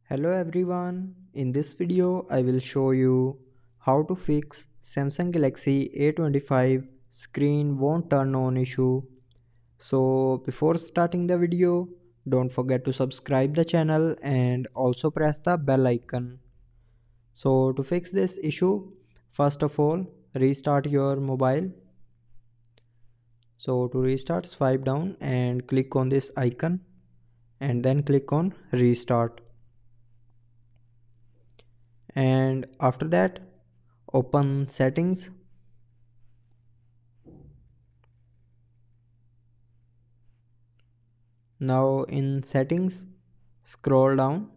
Hello everyone, in this video I will show you how to fix Samsung Galaxy A25 screen won't turn on issue. So before starting the video, don't forget to subscribe the channel and also press the bell icon. So to fix this issue, first of all restart your mobile. So to restart, swipe down and click on this icon and then click on restart. And after that open settings. Now in settings, scroll down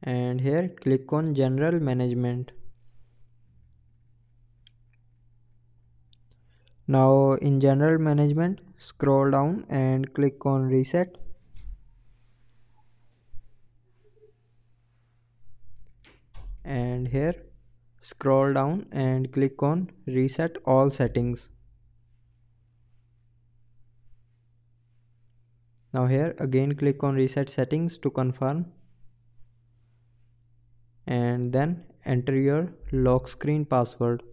and here click on general management. Now in general management, scroll down and click on reset. And here scroll down and click on reset all settings. Now here again click on reset settings to confirm and then enter your lock screen password.